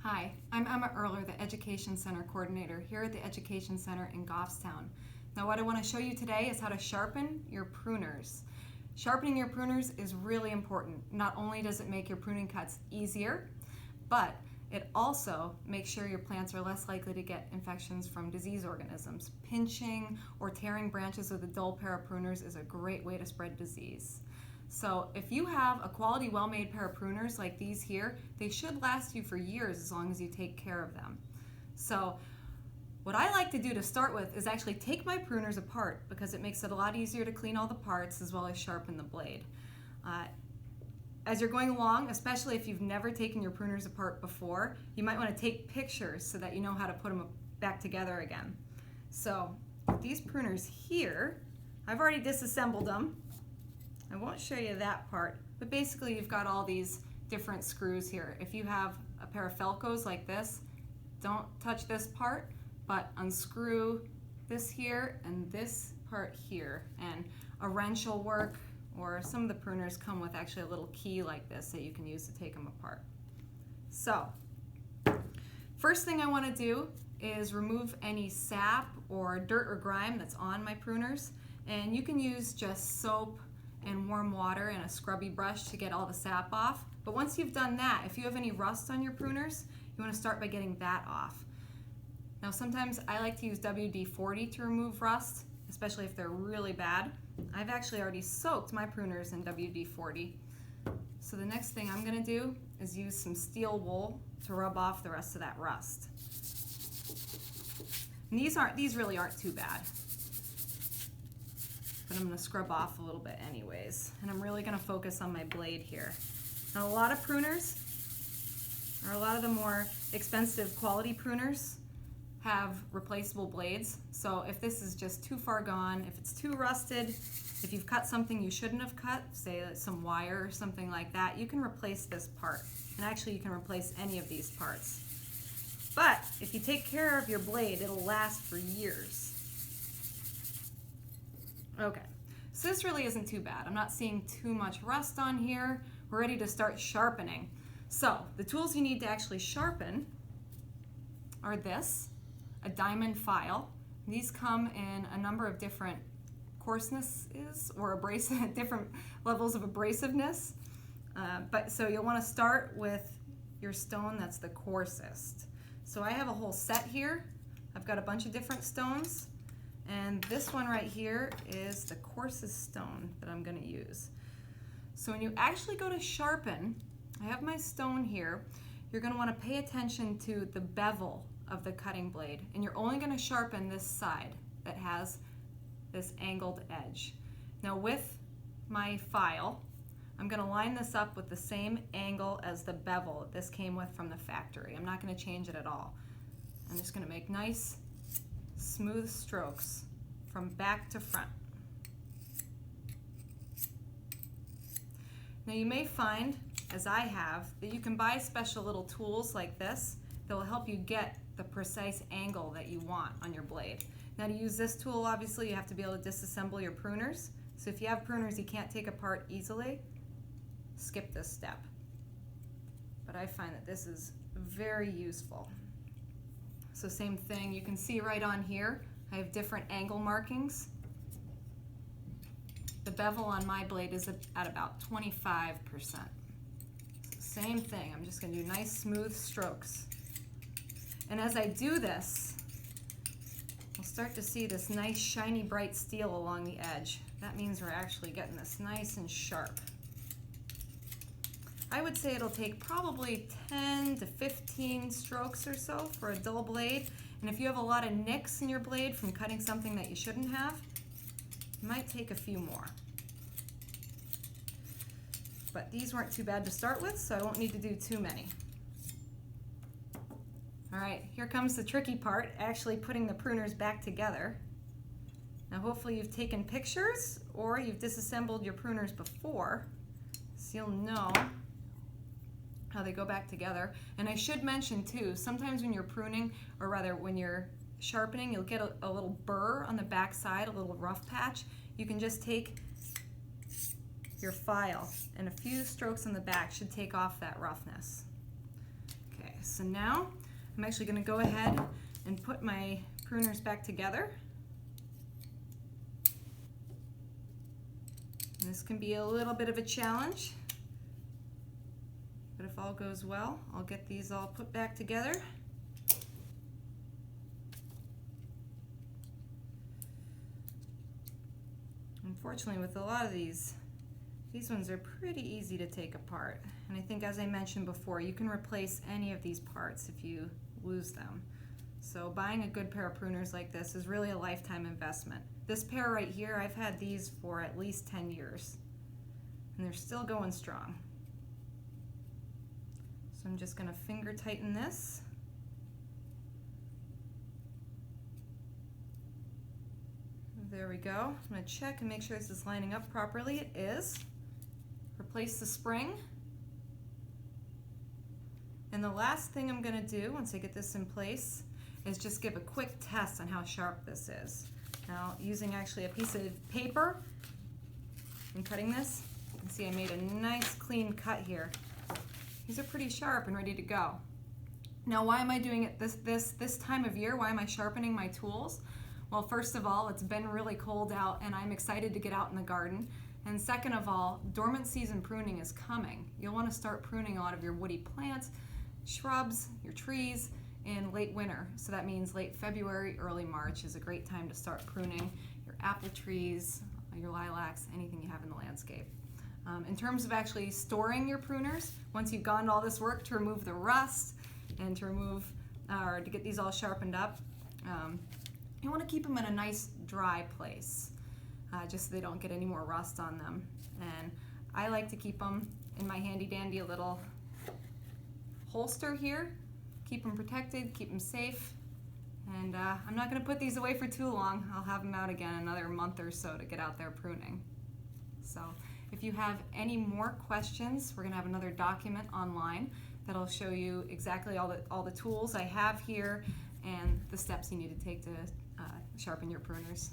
Hi, I'm Emma Erler, the Education Center Coordinator here at the Education Center in Goffstown. Now what I want to show you today is how to sharpen your pruners. Sharpening your pruners is really important. Not only does it make your pruning cuts easier, but it also makes sure your plants are less likely to get infections from disease organisms. Pinching or tearing branches with a dull pair of pruners is a great way to spread disease. So if you have a quality, well-made pair of pruners like these here, they should last you for years as long as you take care of them. So what I like to do to start with is actually take my pruners apart because it makes it a lot easier to clean all the parts as well as sharpen the blade. As you're going along, especially if you've never taken your pruners apart before, you might want to take pictures so that you know how to put them back together again. So these pruners here, I've already disassembled them. I won't show you that part, but basically you've got all these different screws here. If you have a pair of Felcos like this, don't touch this part, but unscrew this here and this part here, and a wrench will work, or some of the pruners come with actually a little key like this that you can use to take them apart. So, first thing I want to do is remove any sap or dirt or grime that's on my pruners, and you can use just soap and warm water and a scrubby brush to get all the sap off. But once you've done that, if you have any rust on your pruners, you want to start by getting that off. Now sometimes I like to use WD-40 to remove rust, especially if they're really bad. I've actually already soaked my pruners in WD-40. So the next thing I'm going to do is use some steel wool to rub off the rest of that rust. And these really aren't too bad. But I'm going to scrub off a little bit anyways. And I'm really going to focus on my blade here. Now a lot of pruners, or a lot of the more expensive quality pruners, have replaceable blades. So if this is just too far gone, if it's too rusted, if you've cut something you shouldn't have cut, say some wire or something like that, you can replace this part. And actually you can replace any of these parts. But if you take care of your blade, it'll last for years. Okay, so this really isn't too bad. I'm not seeing too much rust on here. We're ready to start sharpening. So the tools you need to actually sharpen are this, a diamond file. These come in a number of different coarsenesses or different levels of abrasiveness. So you'll want to start with your stone that's the coarsest. So I have a whole set here. I've got a bunch of different stones. And this one right here is the coarsest stone that I'm going to use. So when you actually go to sharpen, I have my stone here, you're going to want to pay attention to the bevel of the cutting blade. And you're only going to sharpen this side that has this angled edge. Now with my file, I'm going to line this up with the same angle as the bevel this came with from the factory. I'm not going to change it at all. I'm just going to make nice smooth strokes from back to front. Now you may find, as I have, that you can buy special little tools like this that will help you get the precise angle that you want on your blade. Now to use this tool, obviously you have to be able to disassemble your pruners. So if you have pruners you can't take apart easily, skip this step. But I find that this is very useful. So same thing, you can see right on here, I have different angle markings. The bevel on my blade is at about 25%. So same thing, I'm just going to do nice smooth strokes. And as I do this, we'll start to see this nice shiny bright steel along the edge. That means we're actually getting this nice and sharp. I would say it'll take probably 10 to 15 strokes or so for a dull blade. And if you have a lot of nicks in your blade from cutting something that you shouldn't have, it might take a few more. But these weren't too bad to start with, so I won't need to do too many. All right, here comes the tricky part, actually putting the pruners back together. Now hopefully you've taken pictures or you've disassembled your pruners before, so you'll know how they go back together. And I should mention too, sometimes when you're pruning, or rather when you're sharpening, you'll get a little burr on the back side, a little rough patch. You can just take your file and a few strokes on the back should take off that roughness. Okay, So now I'm actually going to go ahead and put my pruners back together. And this can be a little bit of a challenge, but if all goes well, I'll get these all put back together. Unfortunately, with a lot of these ones are pretty easy to take apart. And I think, as I mentioned before, you can replace any of these parts if you lose them. So buying a good pair of pruners like this is really a lifetime investment. This pair right here, I've had these for at least 10 years, and they're still going strong. So I'm just gonna finger tighten this. There we go. I'm gonna check and make sure this is lining up properly. It is. Replace the spring. And the last thing I'm gonna do once I get this in place is just give a quick test on how sharp this is. Now, using actually a piece of paper and cutting this, you can see I made a nice clean cut here. These are pretty sharp and ready to go. Now, why am I doing it this time of year? Why am I sharpening my tools? Well, first of all, it's been really cold out and I'm excited to get out in the garden. And second of all, dormant season pruning is coming. You'll want to start pruning a lot of your woody plants, shrubs, your trees in late winter. So that means late February, early March is a great time to start pruning your apple trees, your lilacs, anything you have in the landscape. In terms of actually storing your pruners, once you've gone to all this work to remove the rust and to remove or to get these all sharpened up, you want to keep them in a nice dry place, just so they don't get any more rust on them. And I like to keep them in my handy dandy little holster here. Keep them protected, keep them safe. And I'm not going to put these away for too long. I'll have them out again another month or so to get out there pruning. So if you have any more questions, we're going to have another document online that'll show you exactly all the tools I have here and the steps you need to take to sharpen your pruners.